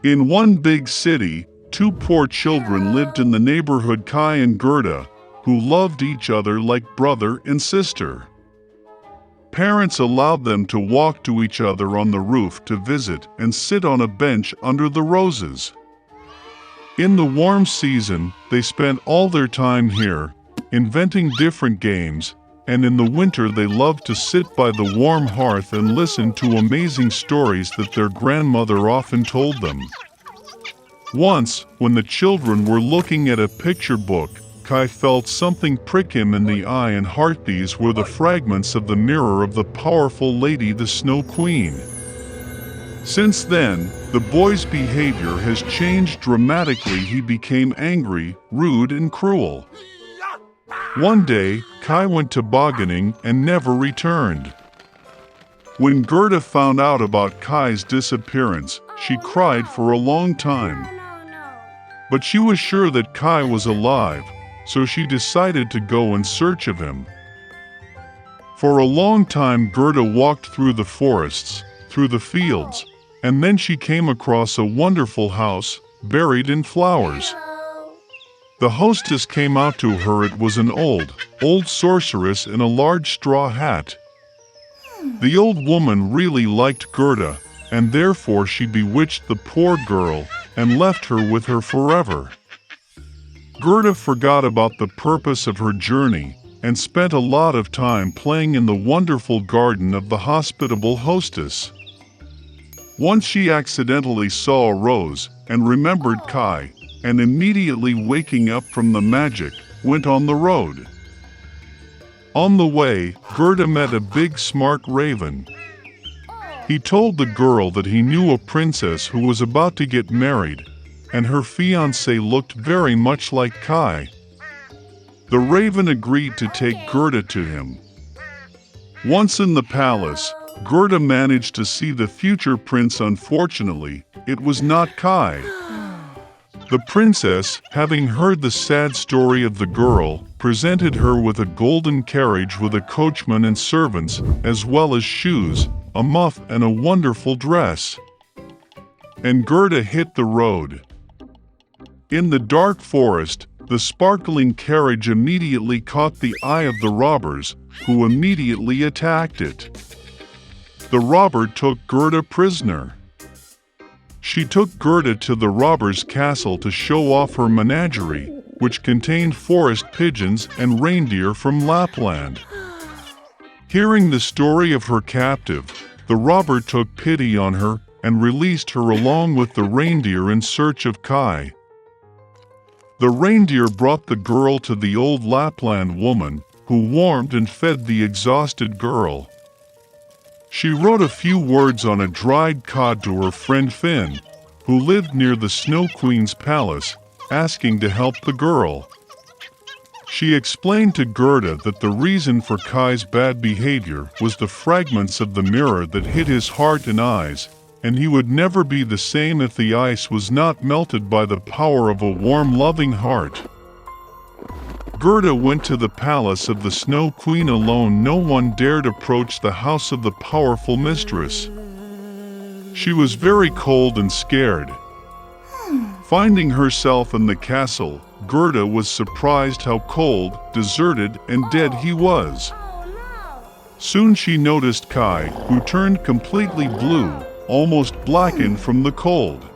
In one big city, two poor children lived in the neighborhood, Kai and Gerta, who loved each other like brother and sister. Parents allowed them to walk to each other on the roof to visit and sit on a bench under the roses. In the warm season, they spent all their time here, inventing different games, and in the winter they loved to sit by the warm hearth and listen to amazing stories that their grandmother often told them. Once, when the children were looking at a picture book, Kai felt something prick him in the eye and heart. These were the fragments of the mirror of the powerful lady, the Snow Queen. Since then, the boy's behavior has changed dramatically. He became angry, rude, and cruel. One day, Kai went tobogganing and never returned. When Gerta found out about Kai's disappearance, she cried for a long time. But she was sure that Kai was alive, so she decided to go in search of him. For a long time, Gerta walked through the forests, through the fields, and then she came across a wonderful house, buried in flowers. The hostess came out to her. It was an old sorceress in a large straw hat. The old woman really liked Gerta, and therefore she bewitched the poor girl and left her with her forever. Gerta forgot about the purpose of her journey and spent a lot of time playing in the wonderful garden of the hospitable hostess. Once she accidentally saw a rose and remembered Kai, and immediately waking up from the magic, went on the road. On the way, Gerta met a big smart raven. He told the girl that he knew a princess who was about to get married, and her fiancé looked very much like Kai. The raven agreed to take Gerta to him. Once in the palace, Gerta managed to see the future prince. Unfortunately, it was not Kai. The princess, having heard the sad story of the girl, presented her with a golden carriage with a coachman and servants, as well as shoes, a muff, and a wonderful dress. And Gerta hit the road. In the dark forest, the sparkling carriage immediately caught the eye of the robbers, who immediately attacked it. The robber took Gerta prisoner. She took Gerta to the robber's castle to show off her menagerie, which contained forest pigeons and reindeer from Lapland. Hearing the story of her captive, the robber took pity on her and released her along with the reindeer in search of Kai. The reindeer brought the girl to the old Lapland woman, who warmed and fed the exhausted girl. She wrote a few words on a dried cod to her friend Finn, who lived near the Snow Queen's palace, asking to help the girl. She explained to Gerta that the reason for Kai's bad behavior was the fragments of the mirror that hit his heart and eyes, and he would never be the same if the ice was not melted by the power of a warm, loving heart. Gerta went to the palace of the Snow Queen alone. No one dared approach the house of the powerful mistress. She was very cold and scared. Finding herself in the castle, Gerta was surprised how cold, deserted, and dead he was. Soon she noticed Kai, who turned completely blue, almost blackened from the cold.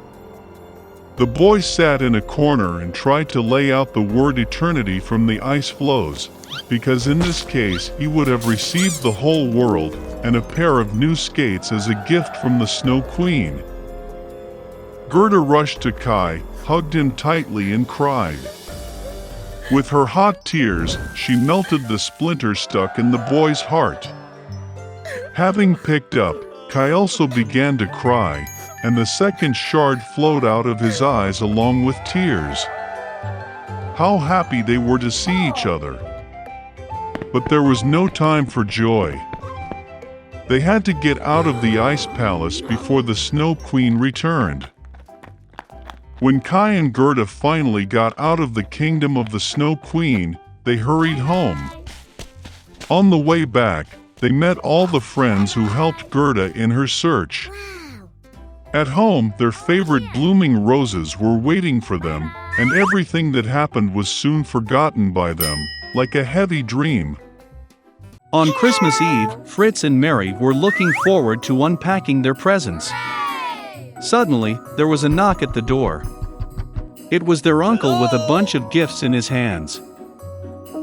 The boy sat in a corner and tried to lay out the word eternity from the ice floes, because in this case he would have received the whole world and a pair of new skates as a gift from the Snow Queen. Gerta rushed to Kai, hugged him tightly and cried. With her hot tears, she melted the splinter stuck in the boy's heart. Having picked up, Kai also began to cry, and the second shard flowed out of his eyes along with tears. How happy they were to see each other! But there was no time for joy. They had to get out of the ice palace before the Snow Queen returned. When Kai and Gerta finally got out of the kingdom of the Snow Queen, they hurried home. On the way back, they met all the friends who helped Gerta in her search. At home, their favorite blooming roses were waiting for them, and everything that happened was soon forgotten by them, like a heavy dream. On Christmas Eve, Fritz and Mary were looking forward to unpacking their presents. Suddenly, there was a knock at the door. It was their uncle with a bunch of gifts in his hands.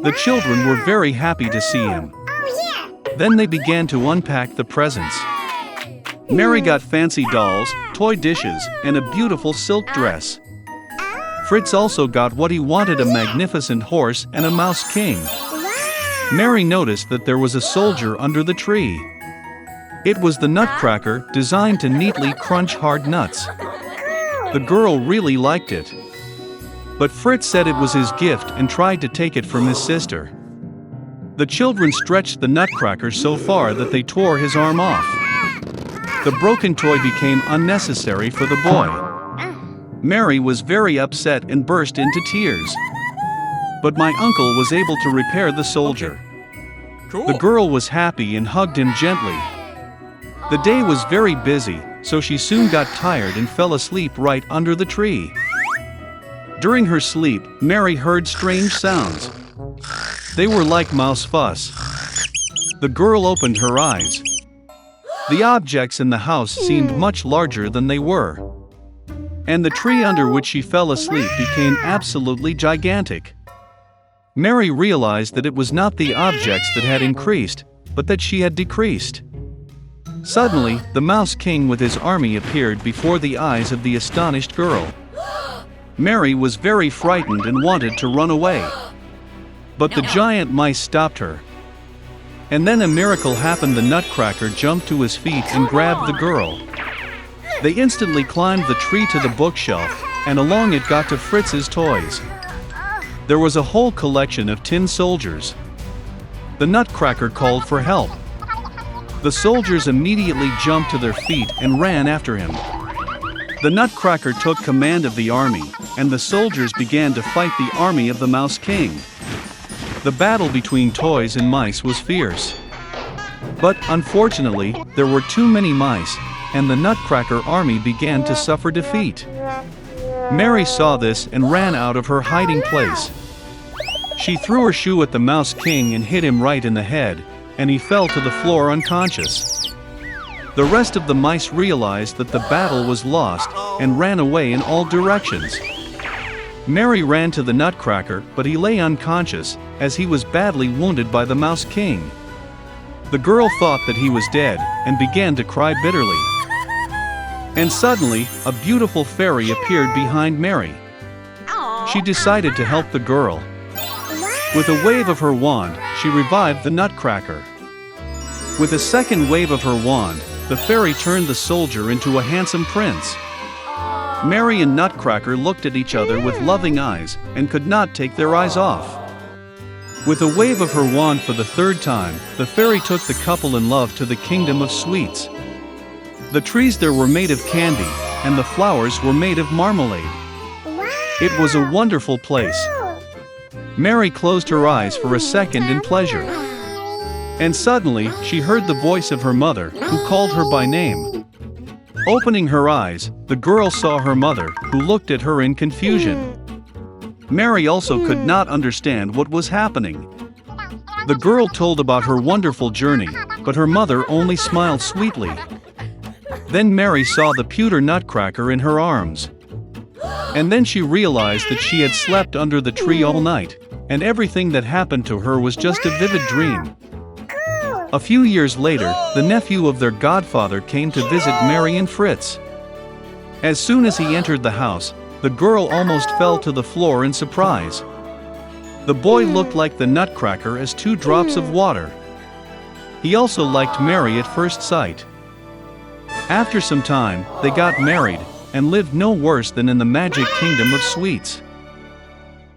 The children were very happy to see him. Then they began to unpack the presents. Mary got fancy dolls, toy dishes, and a beautiful silk dress. Fritz also got what he wanted, a magnificent horse and a mouse king. Mary noticed that there was a soldier under the tree. It was the Nutcracker, designed to neatly crunch hard nuts. The girl really liked it. But Fritz said it was his gift and tried to take it from his sister. The children stretched the Nutcracker so far that they tore his arm off. The broken toy became unnecessary for the boy. Mary was very upset and burst into tears. But my uncle was able to repair the soldier. The girl was happy and hugged him gently. The day was very busy, so she soon got tired and fell asleep right under the tree. During her sleep, Mary heard strange sounds. They were like mouse fuss. The girl opened her eyes. The objects in the house seemed much larger than they were. And the tree under which she fell asleep became absolutely gigantic. Mary realized that it was not the objects that had increased, but that she had decreased. Suddenly, the Mouse King with his army appeared before the eyes of the astonished girl. Mary was very frightened and wanted to run away. But the giant mice stopped her. And then a miracle happened. The Nutcracker jumped to his feet and grabbed the girl. They instantly climbed the tree to the bookshelf, and along it got to Fritz's toys. There was a whole collection of tin soldiers. The Nutcracker called for help. The soldiers immediately jumped to their feet and ran after him. The Nutcracker took command of the army, and the soldiers began to fight the army of the Mouse King. The battle between toys and mice was fierce. But unfortunately, there were too many mice, and the Nutcracker army began to suffer defeat. Mary saw this and ran out of her hiding place. She threw her shoe at the Mouse King and hit him right in the head, and he fell to the floor unconscious. The rest of the mice realized that the battle was lost and ran away in all directions. Mary ran to the Nutcracker, but he lay unconscious, as he was badly wounded by the Mouse King. The girl thought that he was dead, and began to cry bitterly. And suddenly, a beautiful fairy appeared behind Mary. She decided to help the girl. With a wave of her wand, she revived the Nutcracker. With a second wave of her wand, the fairy turned the soldier into a handsome prince. Mary and Nutcracker looked at each other with loving eyes and could not take their eyes off. With a wave of her wand for the third time, the fairy took the couple in love to the kingdom of sweets. The trees there were made of candy, and the flowers were made of marmalade. It was a wonderful place. Mary closed her eyes for a second in pleasure. And suddenly, she heard the voice of her mother, who called her by name. Opening her eyes, the girl saw her mother, who looked at her in confusion. Mary also could not understand what was happening. The girl told about her wonderful journey, but her mother only smiled sweetly. Then Mary saw the pewter Nutcracker in her arms. And then she realized that she had slept under the tree all night, and everything that happened to her was just a vivid dream. A few years later, the nephew of their godfather came to visit Mary and Fritz. As soon as he entered the house, the girl almost fell to the floor in surprise. The boy looked like the Nutcracker as 2 drops of water. He also liked Mary at first sight. After some time, they got married, and lived no worse than in the magic kingdom of sweets.